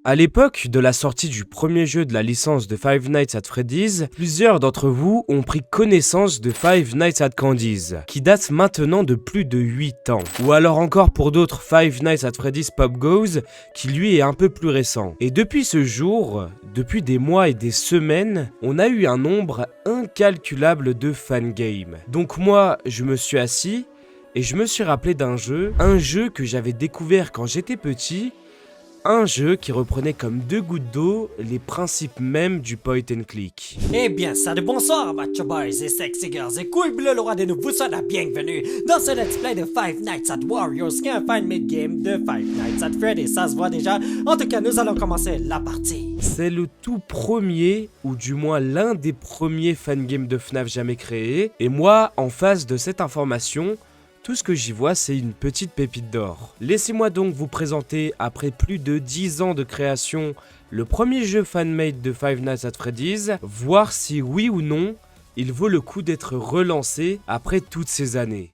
À l'époque de la sortie du premier jeu de la licence de Five Nights at Freddy's, plusieurs d'entre vous ont pris connaissance de Five Nights at Candy's, qui date maintenant de plus de 8 ans. Ou alors encore pour d'autres Five Nights at Freddy's Pop Goes, qui lui est un peu plus récent. Et depuis ce jour, depuis des mois et des semaines, on a eu un nombre incalculable de fangames. Donc moi, je me suis assis et je me suis rappelé d'un jeu, un jeu que j'avais découvert quand j'étais petit. Un jeu qui reprenait comme deux gouttes d'eau les principes mêmes du point and click. Eh bien, ça de bonsoir, macho boys et sexy girls et couilles bleues, le roi de nous vous souhaite la bienvenue dans ce let's play de Five Nights at Warriors, qui est un fan-made game de Five Nights at Freddy's, ça se voit déjà. En tout cas, nous allons commencer la partie. C'est le tout premier, ou du moins l'un des premiers fangames de FNAF jamais créés, et moi, en face de cette information, tout ce que j'y vois, c'est une petite pépite d'or. Laissez-moi donc vous présenter, après plus de 10 ans de création, le premier jeu fan-made de Five Nights at Freddy's, voir si oui ou non, il vaut le coup d'être relancé après toutes ces années.